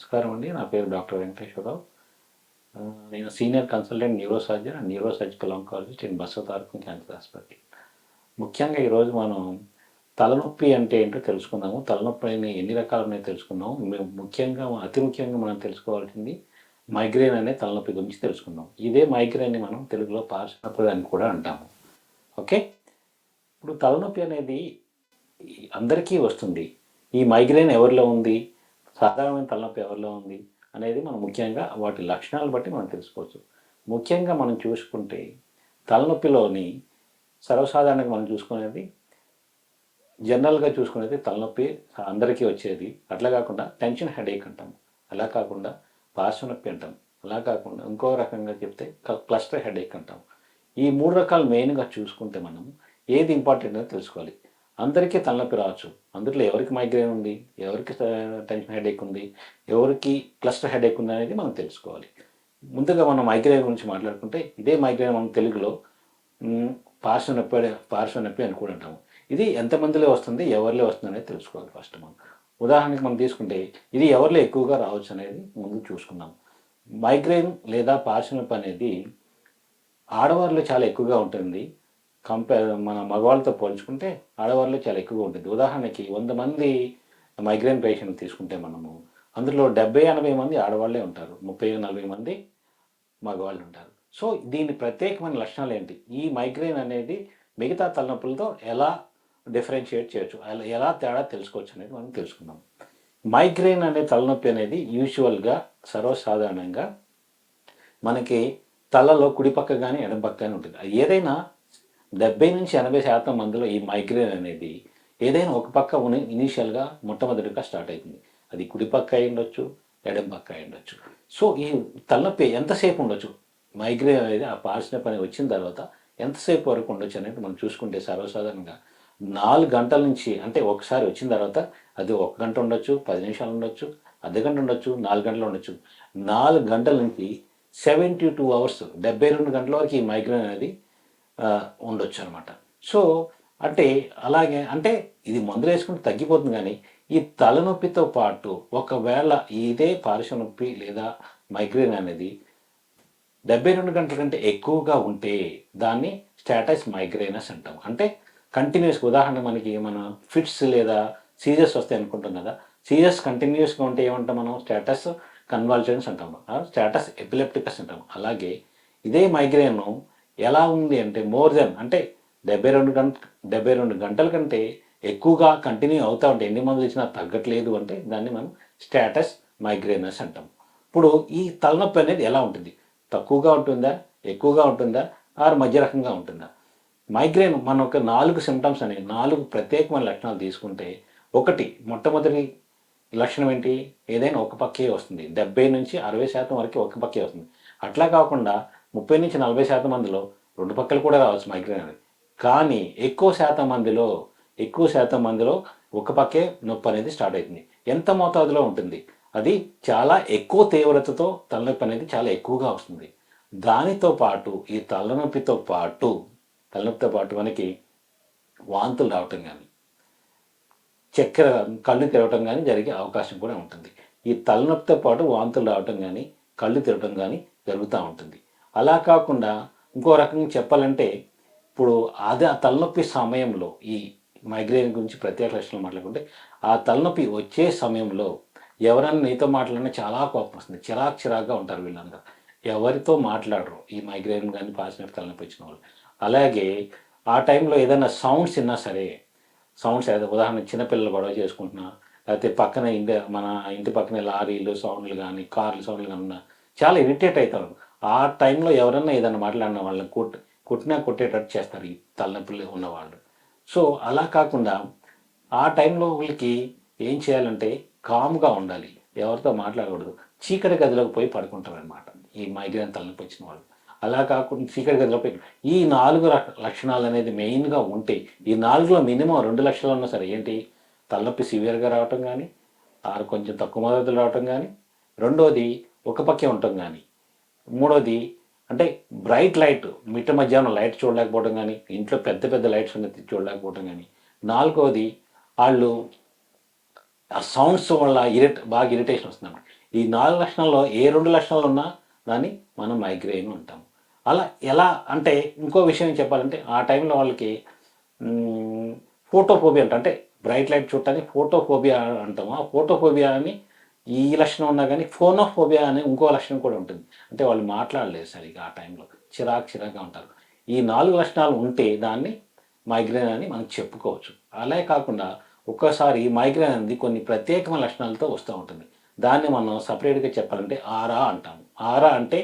నమస్కారం అండి. నా పేరు డాక్టర్ వెంకటేశ్వరరావు. నేను senior consultant neuro surgeon and neuro surgical oncologist in Basavatarakam cancer hospital. ముఖ్యంగా ఈరోజు మనం తలనొప్పి అంటే ఏంటో తెలుసుకుందాము. తలనొప్పి ఎన్ని రకాలు ఉన్నాయో తెలుసుకుందాము. అతి ముఖ్యంగా మనం తెలుసుకోవాల్సింది మైగ్రేన్ అనే తలనొప్పి గురించి తెలుసుకుందాం. ఇదే మైగ్రేన్ని మనం తెలుగులో పార్శ్వనొప్పి అని కూడా అంటాము. ఓకే, ఇప్పుడు తలనొప్పి అనేది అందరికీ వస్తుంది. ఈ మైగ్రేన్ ఎవరిలో ఉంది, సాధారణమైన తలనొప్పి ఎవరిలో ఉంది అనేది మనం ముఖ్యంగా వాటి లక్షణాలు బట్టి మనం తెలుసుకోవచ్చు. ముఖ్యంగా మనం చూసుకుంటే తలనొప్పిలోని సర్వసాధారణంగా మనం చూసుకునేది జనరల్గా చూసుకునేది తలనొప్పి అందరికీ వచ్చేది. అట్లా కాకుండా టెన్షన్ హెడేక్ అంటాము, అలా కాకుండా పార్శ్వనొప్పి అంటాం, అలా కాకుండా ఇంకో రకంగా చెప్తే క్లస్టర్ హెడేక్ అంటాం. ఈ మూడు రకాలు మెయిన్గా చూసుకుంటే మనం ఏది ఇంపార్టెంట్ అని తెలుసుకోవాలి. అందరికీ తలనొప్పి రావచ్చు. అందులో ఎవరికి మైగ్రేన్ ఉంది, ఎవరికి టెన్షన్ హెడేక్ ఉంది, ఎవరికి క్లస్టర్ హెడేక్ ఉంది అనేది మనం తెలుసుకోవాలి. ముందుగా మనం మైగ్రేన్ గురించి మాట్లాడుకుంటే ఇదే మైగ్రేన్ మనం తెలుగులో పార్శ్వనొప్పి అని కూడా అంటాము. ఇది ఎంతమందిలో వస్తుంది, ఎవరిలో వస్తుంది అనేది తెలుసుకోవాలి. ఫస్ట్ ఉదాహరణకి మనం తీసుకుంటే ఇది ఎవరిలో ఎక్కువగా రావచ్చు అనేది ముందు చూసుకుందాం. మైగ్రేన్ లేదా పార్శ్వనొప్పి అనేది ఆడవారిలో చాలా ఎక్కువగా ఉంటుంది. మన మగవాళ్ళతో పోల్చుకుంటే ఆడవారిలో చాలా ఎక్కువగా ఉంటుంది. ఉదాహరణకి 100 మంది మైగ్రేన్ పేషెంట్ తీసుకుంటే మనము అందులో 70-80 మంది ఆడవాళ్ళే ఉంటారు, 30-40 మంది మగవాళ్ళు ఉంటారు. సో దీని ప్రత్యేకమైన లక్షణాలు ఏంటి, ఈ మైగ్రేన్ అనేది మిగతా తలనొప్పులతో ఎలా డిఫరెన్షియేట్ చేయొచ్చు, ఎలా తేడా తెలుసుకోవచ్చు అనేది మనం తెలుసుకుందాం. మైగ్రేన్ అనే తలనొప్పి అనేది యూజువల్గా సర్వసాధారణంగా మనకి తలలో కుడిపక్క కానీ ఎడమపక్క కానీ ఉంటుంది. ఏదైనా 70-80% మందిలో ఈ మైగ్రేన్ అనేది ఏదైనా ఒక పక్క ఇనీషియల్గా మొట్టమొదటిగా స్టార్ట్ అవుతుంది. అది కుడిపక్క అయి ఉండొచ్చు, ఎడమ పక్క అయి ఉండొచ్చు. సో ఈ తలనొప్పి ఎంతసేపు ఉండొచ్చు, మైగ్రేన్ అనేది ఆ పార్శ్వనొప్పి అనేది వచ్చిన తర్వాత ఎంతసేపు వరకు ఉండొచ్చు అనేది మనం చూసుకుంటే సర్వసాధారణంగా 4 గంటల నుంచి, అంటే ఒకసారి వచ్చిన తర్వాత అది 1 గంట ఉండొచ్చు, 10 నిమిషాలు ఉండొచ్చు, అర్ధగంట ఉండొచ్చు, 4 గంటలు ఉండొచ్చు. 4 గంటల నుంచి 72 అవర్స్ 72 గంటల వరకు ఈ మైగ్రేన్ అనేది ఉండొచ్చు అనమాట. సో అంటే అలాగే అంటే ఇది మందులు వేసుకుంటే తగ్గిపోతుంది. కానీ ఈ తలనొప్పితో పాటు ఒకవేళ ఇదే పార్శ్వనొప్పి లేదా మైగ్రేన్ అనేది 72 గంటల కంటే ఎక్కువగా ఉంటే దాన్ని స్టాటస్ మైగ్రేనస్ అంటాం. అంటే కంటిన్యూస్గా, ఉదాహరణ మనకి మన ఫిట్స్ లేదా సీజర్స్ వస్తాయి అనుకుంటాం కదా, సీజర్స్ కంటిన్యూస్గా ఉంటే ఏమంటాం మనం, స్టాటస్ కన్వల్జన్స్ అంటాం, స్టాటస్ ఎపిలెప్టికస్ అంటాం. అలాగే ఇదే మైగ్రేన్ ఎలా ఉంది అంటే మోర్ దెన్, అంటే 72 గంటల కంటే ఎక్కువగా కంటిన్యూ అవుతూ ఉంటే, ఎన్ని మందులు ఇచ్చినా తగ్గట్లేదు అంటే దాన్ని మనం స్టాటస్ మైగ్రేనస్ అంటాం. ఇప్పుడు ఈ తలనొప్పి అనేది ఎలా ఉంటుంది, తక్కువగా ఉంటుందా, ఎక్కువగా ఉంటుందా, ఆర్ మధ్య రకంగా ఉంటుందా? మైగ్రేన్ మన ఒక 4 సిమ్టమ్స్ అనేవి 4 ప్రత్యేకమైన లక్షణాలు తీసుకుంటే, మొట్టమొదటి లక్షణం ఏంటి, ఏదైనా ఒక పక్కే వస్తుంది. 70-60% వరకు ఒక పక్కే వస్తుంది. అట్లా కాకుండా 30-40% మందిలో 2 పక్కలు కూడా రావచ్చు మైగ్రేన్ అనేది. కానీ ఎక్కువ శాతం మందిలో ఒక పక్కే నొప్పి అనేది స్టార్ట్ అవుతుంది. ఎంత మోతాదులో ఉంటుంది, అది చాలా ఎక్కువ తీవ్రతతో తలనొప్పి అనేది చాలా ఎక్కువగా వస్తుంది. దానితో పాటు ఈ తలనొప్పితో పాటు మనకి వాంతులు రావటం కానీ, కళ్ళు తిరగటం కానీ జరిగే అవకాశం కూడా ఉంటుంది. ఈ తలనొప్పితో పాటు వాంతులు రావటం కానీ, కళ్ళు తిరగటం కానీ జరుగుతూ ఉంటుంది. అలా కాకుండా ఇంకో రకంగా చెప్పాలంటే, ఇప్పుడు ఆ తలనొప్పి సమయంలో ఈ మైగ్రేన్ గురించి ప్రత్యేక లక్షణాలు మాట్లాడుకుంటే, ఆ తలనొప్పి వచ్చే సమయంలో ఎవరైనా నీతో మాట్లాడినా చాలా కోపం వస్తుంది, చిరాకుగా ఉంటారు వీళ్ళందరూ, ఎవరితో మాట్లాడరు ఈ మైగ్రేన్ కానీ పార్శ్వనొప్పి తలనొప్పి వచ్చిన వాళ్ళు. అలాగే ఆ టైంలో ఏదైనా సౌండ్స్ విన్నా సరే, ఉదాహరణ చిన్నపిల్లలు గొడవ చేసుకుంటున్నా, లేకపోతే మన ఇంటి పక్కనే లారీలు సౌండ్లు కానీ, కార్లు సౌండ్లు కానీ ఉన్నా చాలా ఇరిటేట్ అవుతారు. ఆ టైంలో ఎవరన్నా ఏదైనా మాట్లాడిన వాళ్ళని కొట్టేటట్టు చేస్తారు ఈ తలనొప్పులు ఉన్నవాళ్ళు. సో అలా కాకుండా ఆ టైంలో వీళ్ళకి ఏం చేయాలంటే కామ్గా ఉండాలి, ఎవరితో మాట్లాడకూడదు, చీకటి గదిలోకి పోయి పడుకుంటారు అనమాట ఈ మైగ్రేన్ తలనొప్పి వచ్చిన వాళ్ళు. అలా కాకుండా చీకటి గదిలో పోయి ఈ 4 లక్షణాలు అనేది మెయిన్గా ఉంటే, ఈ 4లో మినిమం 2 లక్షలు ఉన్నా సరే, ఏంటి, తలనొప్పి సివియర్గా రావటం కానీ, ఆరు కొంచెం తక్కువ మోతాదులో రావటం కానీ, రెండోది ఒక పక్కే ఉండటం కానీ, మూడోది అంటే బ్రైట్ లైట్ మిట్ట మధ్యాహ్నం లైట్ చూడలేకపోవడం కానీ, ఇంట్లో పెద్ద లైట్స్ అనేది చూడలేకపోవడం కానీ, నాలుగోది వాళ్ళు ఆ సౌండ్స్ వల్ల బాగా ఇరిటేషన్ వస్తుంది. ఈ 4 లక్షణాల్లో ఏ 2 లక్షణాలు ఉన్నా దాన్ని మనం మైగ్రేన్ అంటాము. అలా ఎలా అంటే ఇంకో విషయం చెప్పాలంటే ఆ టైంలో వాళ్ళకి ఫోటోఫోబియా అంటే బ్రైట్ లైట్ చూడటానికి ఫోటోఫోబియా అంటాము. ఆ ఫోటోఫోబియా అని ఈ లక్షణం ఉన్నా కానీ ఫోనోఫోబియా అనే ఇంకో లక్షణం కూడా ఉంటుంది. అంటే వాళ్ళు మాట్లాడలేదు సరిగా ఆ టైంలో, చిరాకుగా ఉంటారు. ఈ 4 లక్షణాలు ఉంటే దాన్ని మైగ్రేన్ అని మనం చెప్పుకోవచ్చు. అలాగే కాకుండా ఒక్కోసారి మైగ్రేన్ అనేది కొన్ని ప్రత్యేకమైన లక్షణాలతో వస్తూ ఉంటుంది. దాన్ని మనం సపరేట్గా చెప్పాలంటే ఆరా అంటాము. ఆరా అంటే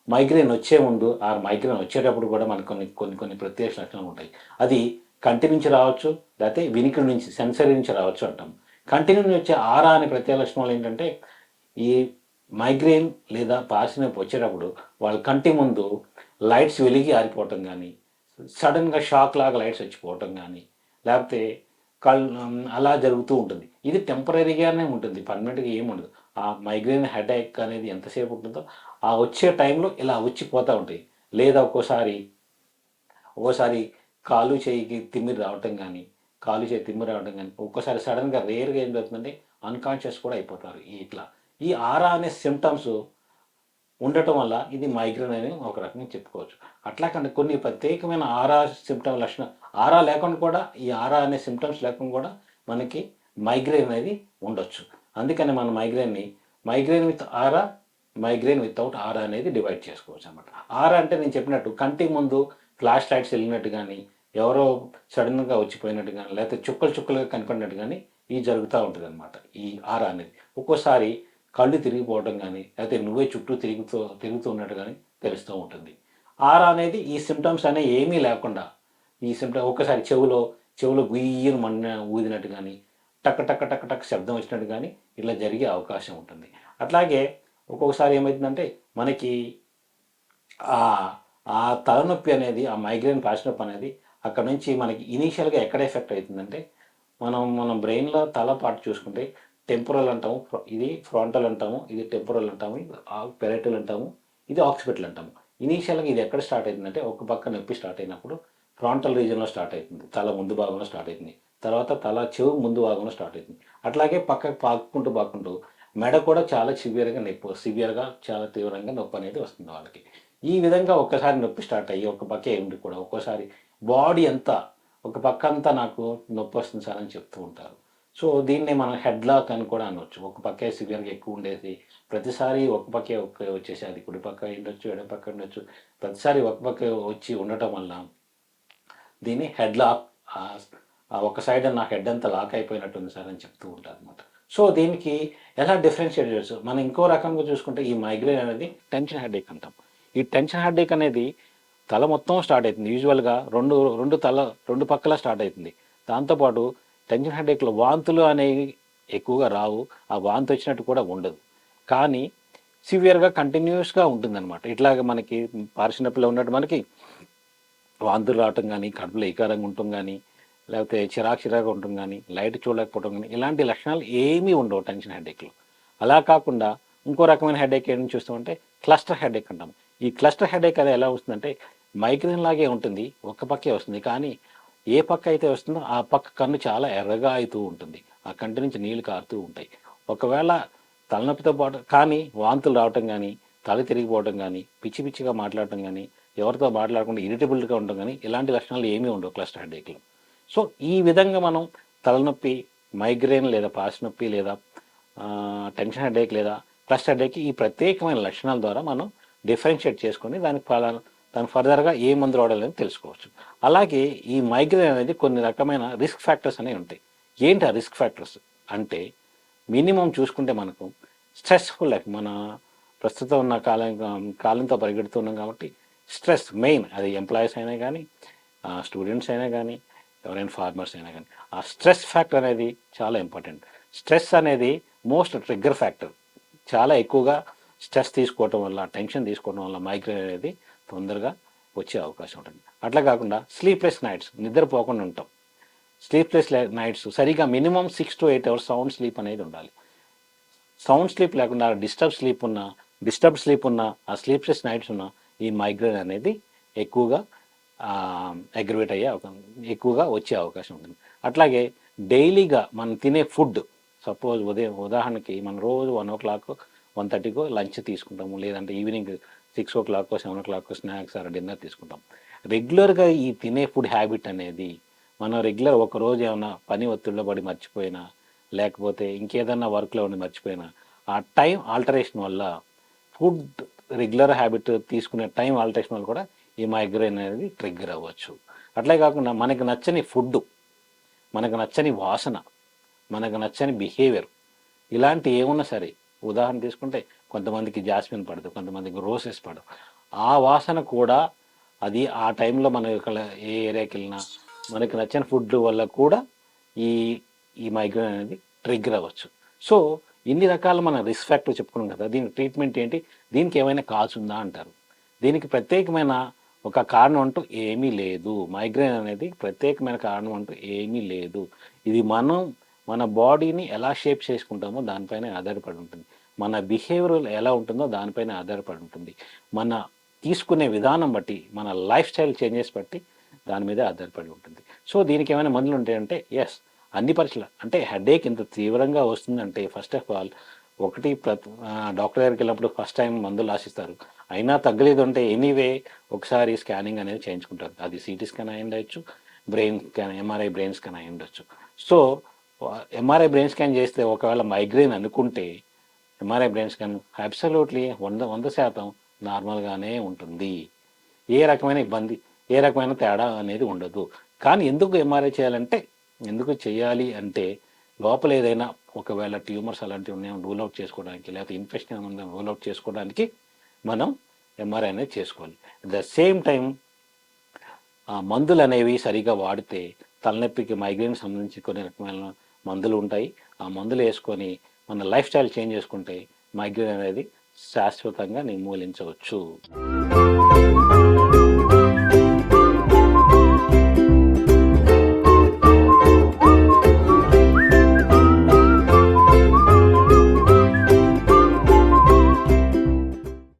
మైగ్రేన్ వచ్చే ముందు మైగ్రేన్ వచ్చేటప్పుడు కూడా మనకు కొన్ని కొన్ని కొన్ని ప్రత్యేక లక్షణాలు ఉంటాయి. అది కంటి నుంచి రావచ్చు, లేకపోతే వినికిడి నుంచి సెన్సరీ నుంచి రావచ్చు అంటాం. కంటి నుంచి వచ్చే ఆరా అనే ప్రత్యేక లక్షణాలు ఏంటంటే ఈ మైగ్రేన్ లేదా పార్సినొప్పి వచ్చేటప్పుడు వాళ్ళ కంటి ముందు లైట్స్ వెలిగి ఆరిపోవటం కానీ, సడన్గా షాక్ లాగా లైట్స్ వచ్చిపోవటం కానీ, లేకపోతే అలా జరుగుతూ ఉంటుంది. ఇది టెంపరీగానే ఉంటుంది, పర్మనెంట్గా ఏముండదు. ఆ మైగ్రేన్ హెడేక్ అనేది ఎంతసేపు ఉంటుందో ఆ వచ్చే టైంలో ఇలా వచ్చిపోతూ ఉంటాయి. లేదా ఒక్కోసారి కాలు చేయికి తిమ్మిరి రావటం కానీ, ఒక్కోసారి సడన్గా రేర్గా ఏం జరుగుతుందంటే అన్కాన్షియస్ కూడా అయిపోతారు. ఇట్లా ఈ ఆరా అనే సిమ్టమ్స్ ఉండటం వల్ల ఇది మైగ్రేన్ అని ఒక రకంగా చెప్పుకోవచ్చు. అట్లా కానీ కొన్ని ప్రత్యేకమైన ఆరా సిమ్టమ్ లక్షణం ఆరా లేకుండా కూడా ఈ ఆరా అనే సిమ్టమ్స్ లేకుండా కూడా మనకి మైగ్రేన్ అనేది ఉండొచ్చు. అందుకని మన migraine with aura, migraine without aura అనేది డివైడ్ చేసుకోవచ్చు అనమాట. ఆరా అంటే నేను చెప్పినట్టు కంటి ముందు ఫ్లాష్ లైట్స్ వెళ్ళినట్టు కానీ, ఎవరో సడన్గా వచ్చిపోయినట్టు కానీ, లేకపోతే చుక్కలుగా కనపడినట్టు కానీ ఇది జరుగుతూ ఉంటుంది అనమాట. ఈ ఆరా అనేది ఒక్కోసారి కళ్ళు తిరిగిపోవడం కానీ, లేకపోతే నువ్వే చుట్టూ తిరుగుతూ ఉన్నట్టు కానీ తెలుస్తూ ఉంటుంది. ఆరా అనేది ఈ సిమ్టమ్స్ అనేవి ఏమీ లేకుండా ఈ సిమ్టమ్ ఒక్కసారి చెవులో గుయ్యను ఊదినట్టు కానీ, టక్ శబ్దం వచ్చినట్టు కానీ ఇలా జరిగే అవకాశం ఉంటుంది. అట్లాగే ఒక్కొక్కసారి ఏమవుతుందంటే మనకి ఆ తలనొప్పి అనేది, ఆ మైగ్రేన్ పార్సినొప్పి అనేది అక్కడ నుంచి మనకి ఇనీషియల్గా ఎక్కడ ఎఫెక్ట్ అవుతుందంటే మనం బ్రెయిన్లో తల పాటు చూసుకుంటే టెంపోరల్ అంటాము, ఇది ఫ్రంటల్ అంటాము, ఇది టెంపోరల్ అంటాము, ఇది పెరైటల్ అంటాము, ఇది ఆక్సిపిటల్ అంటాము. ఇనీషియల్గా ఇది ఎక్కడ స్టార్ట్ అవుతుందంటే ఒక పక్క నొప్పి స్టార్ట్ అయినప్పుడు ఫ్రంటల్ రీజియన్లో స్టార్ట్ అవుతుంది, తల ముందు భాగంలో స్టార్ట్ అవుతుంది. తర్వాత తల చెవు ముందు భాగంలో స్టార్ట్ అవుతుంది. అట్లాగే పక్కకు పాకుంటూ మెడ కూడా చాలా సివియర్గా చాలా తీవ్రంగా నొప్పి అనేది వస్తుంది వాళ్ళకి. ఈ విధంగా ఒక్కసారి నొప్పి స్టార్ట్ అయ్యి ఒక పక్కే ఉండి కూడా ఒక్కోసారి బాడీ అంతా ఒక పక్క అంతా నాకు నొప్పి వస్తుంది సార్ అని చెప్తూ ఉంటారు. సో దీన్ని మనం హెడ్ లాక్ అని కూడా అనవచ్చు. ఒక పక్కే సివియర్గా ఎక్కువ ఉండేది, ప్రతిసారి ఒక పక్కే వచ్చేసి అది కుడి పక్క ఉండొచ్చు, ఎడమ పక్క ఉండొచ్చు, ప్రతిసారి ఒక పక్క వచ్చి ఉండటం వల్ల దీన్ని హెడ్ లాక్, ఒక సైడ్ నా హెడ్ అంతా లాక్ అయిపోయినట్టుంది సార్ అని చెప్తూ ఉంటారు అనమాట. సో దీనికి ఎలా డిఫరెన్షియేట్ చేయొచ్చు? మనం ఇంకో రకంగా చూసుకుంటే ఈ మైగ్రేన్ అనేది టెన్షన్ హెడేక్ అంటాం. ఈ టెన్షన్ హెడేక్ అనేది తల మొత్తం స్టార్ట్ అవుతుంది. యూజువల్గా రెండు పక్కల స్టార్ట్ అవుతుంది. దాంతోపాటు టెన్షన్ హెడేక్లో వాంతులు అనేవి ఎక్కువగా రావు, ఆ వాంతి వచ్చినట్టు కూడా ఉండదు, కానీ సివియర్గా కంటిన్యూస్గా ఉంటుందన్నమాట. ఇట్లాగ మనకి పార్సినొప్పిలో ఉన్నట్టు మనకి వాంతులు రావటం కానీ, కడుపులో వికారంగా ఉండటం కానీ, లేకపోతే చిరాకుగా ఉండటం కానీ, లైట్ చూడలేకపోవడం కానీ, ఇలాంటి లక్షణాలు ఏమీ ఉండవు టెన్షన్ హెడేక్లో. అలా కాకుండా ఇంకో రకమైన హెడేక్ ఏం చూస్తామంటే క్లస్టర్ హెడేక్ అంటాం. ఈ క్లస్టర్ హెడేక్ అనేది ఎలా వస్తుందంటే మైగ్రేన్ లాగే ఉంటుంది, ఒక పక్కే వస్తుంది, కానీ ఏ పక్క అయితే వస్తుందో ఆ పక్క కన్ను చాలా ఎర్రగా అవుతూ ఉంటుంది, ఆ కంటి నుంచి నీళ్లు కారుతూ ఉంటాయి. ఒకవేళ తలనొప్పితో పాటు కానీ వాంతులు రావటం కానీ, తల తిరిగిపోవడం కానీ, పిచ్చిగా మాట్లాడటం కానీ, ఎవరితో మాట్లాడకుండా ఇరిటబుల్గా ఉండడం కానీ, ఇలాంటి లక్షణాలు ఏమీ ఉండవు క్లస్టర్ హెడేక్లో. సో ఈ విధంగా మనం తలనొప్పి, మైగ్రేన్ లేదా పార్సినొప్పి లేదా టెన్షన్ హెడేక్ లేదా క్లస్టర్ హెడేక్ ఈ ప్రత్యేకమైన లక్షణాల ద్వారా మనం డిఫరెన్షియేట్ చేసుకొని దానికి ఫర్దర్గా ఏ మందులు వాడాలని తెలుసుకోవచ్చు. అలాగే ఈ మైగ్రేన్ అనేది కొన్ని రకమైన రిస్క్ ఫ్యాక్టర్స్ అనేవి ఉంటాయి. ఏంటి ఆ రిస్క్ ఫ్యాక్టర్స్ అంటే మినిమం చూసుకుంటే మనకు స్ట్రెస్ఫుల్ లైఫ్, మన ప్రస్తుతం ఉన్న కాలంతో పరిగెడుతున్నాం కాబట్టి స్ట్రెస్ మెయిన్, అది ఎంప్లాయీస్ అయినా కానీ, స్టూడెంట్స్ అయినా కానీ, ఎవరైనా ఫార్మర్స్ అయినా కానీ, ఆ స్ట్రెస్ ఫ్యాక్టర్ అనేది చాలా ఇంపార్టెంట్. స్ట్రెస్ అనేది మోస్ట్ ట్రిగ్గర్ ఫ్యాక్టర్. చాలా ఎక్కువగా స్ట్రెస్ తీసుకోవటం వల్ల, టెన్షన్ తీసుకోవడం వల్ల మైగ్రేన్ అనేది తొందరగా వచ్చే అవకాశం ఉంటుంది. అట్లా కాకుండా స్లీప్లెస్ నైట్స్, నిద్రపోకుండా ఉంటాం. స్లీప్లెస్ నైట్స్ సరిగా minimum 6 to 8 hours sound sleep అనేది ఉండాలి. సౌండ్ స్లీప్ లేకుండా డిస్టర్బ్ స్లీప్ ఉన్న ఆ స్లీప్లెస్ నైట్స్ ఉన్న ఈ మైగ్రేన్ అనేది ఎక్కువగా అగ్రివేట్ ఎక్కువగా వచ్చే అవకాశం ఉంటుంది. అట్లాగే డైలీగా మనం తినే ఫుడ్, సపోజ్ ఉదాహరణకి మనం రోజు 1 o'clock 1:30కో లంచ్ తీసుకుంటాము, లేదంటే evening 6 o'clock 7 o'clock snacks are dinner తీసుకుంటాం. రెగ్యులర్గా ఈ తినే ఫుడ్ హ్యాబిట్ అనేది మనం రెగ్యులర్ ఒకరోజు ఏమైనా పని ఒత్తిడిలో పడి మర్చిపోయినా, లేకపోతే ఇంకేదన్నా వర్క్లో ఉండి మర్చిపోయినా, ఆ టైం ఆల్టరేషన్ వల్ల ఫుడ్ రెగ్యులర్ హ్యాబిట్ తీసుకునే టైం ఆల్టరేషన్ వల్ల కూడా ఈ మైగ్రేన్ అనేది ట్రిగ్గర్ అవ్వచ్చు. అట్లే కాకుండా మనకు నచ్చని ఫుడ్, మనకు నచ్చని వాసన, మనకు నచ్చని బిహేవియర్ ఇలాంటి ఏమున్నా సరే, ఉదాహరణ తీసుకుంటే కొంతమందికి జాస్మిన్ పడదు, కొంతమందికి రోసెస్ పడవు. ఆ వాసన కూడా అది ఆ టైంలో మనం ఇక్కడ ఏ ఏరియాకి వెళ్ళినా మనకి నచ్చని ఫుడ్ వల్ల కూడా ఈ ఈ మైగ్రేన్ అనేది ట్రిగ్గర్ అవ్వచ్చు. సో ఇన్ని రకాల మన రిస్క్ ఫ్యాక్టర్ చెప్పుకున్నాం కదా, దీనికి ట్రీట్మెంట్ ఏంటి, దీనికి ఏమైనా కాజ్ ఉందా అంటారు. దీనికి ప్రత్యేకమైన ఒక కారణం అంటూ ఏమీ లేదు. మైగ్రేన్ అనేది ప్రత్యేకమైన కారణం అంటూ ఏమీ లేదు. ఇది మన బాడీని ఎలా షేప్ చేసుకుంటామో దానిపైన ఆధారపడి ఉంటుంది. మన బిహేవియర్ ఎలా ఉంటుందో దానిపైన ఆధారపడి ఉంటుంది. మన తీసుకునే విధానం బట్టి, మన లైఫ్ స్టైల్ చేంజెస్ బట్టి దాని మీద ఆధారపడి ఉంటుంది. సో దీనికి ఏమైనా మందులు ఉంటాయంటే ఎస్, అన్ని పరీక్షలు అంటే హెడేక్ ఇంత తీవ్రంగా వస్తుందంటే ఫస్ట్ ఆఫ్ ఆల్ ఒకటి డాక్టర్ దగ్గరికి వెళ్ళినప్పుడు ఫస్ట్ టైం మందులు రాసిస్తారు. అయినా తగ్గలేదు అంటే ఎనీవే ఒకసారి స్కానింగ్ అనేది చేయించుకుంటారు. అది సిటీ స్కాన్ అయి ఉండొచ్చు, brain scan, MRI brain scan అయి ఉండొచ్చు. సో ఎంఆర్ఐ బ్రెయిన్ స్కాన్ చేస్తే ఒకవేళ మైగ్రేన్ అనుకుంటే ఎంఆర్ఐ బ్రెయిన్ స్కాన్ అబ్సల్యూట్లీ 100% నార్మల్గానే ఉంటుంది. ఏ రకమైన ఇబ్బంది, ఏ రకమైన తేడా అనేది ఉండదు. కానీ ఎందుకు ఎంఆర్ఐ చేయాలంటే, ఎందుకు చేయాలి అంటే లోపల ఏదైనా ఒకవేళ ట్యూమర్స్ అలాంటివి ఉన్నాయో రూల్ అవుట్ చేసుకోవడానికి, లేకపోతే ఇన్ఫెక్షన్ ఏమైనా ఉందో రూల్ అవుట్ చేసుకోవడానికి మనం ఎంఆర్ఐ అనేది చేసుకోవాలి. అట్ ద సేమ్ టైం మందులు అనేవి సరిగా వాడితే తలనొప్పికి, మైగ్రేన్ సంబంధించి కొన్ని రకమైన మందులు ఉంటాయి. ఆ మందులు వేసుకొని మన లైఫ్ స్టైల్ చేంజ్ చేసుకుంటే మైగ్రేన్ అనేది శాశ్వతంగా నిర్మూలించవచ్చు.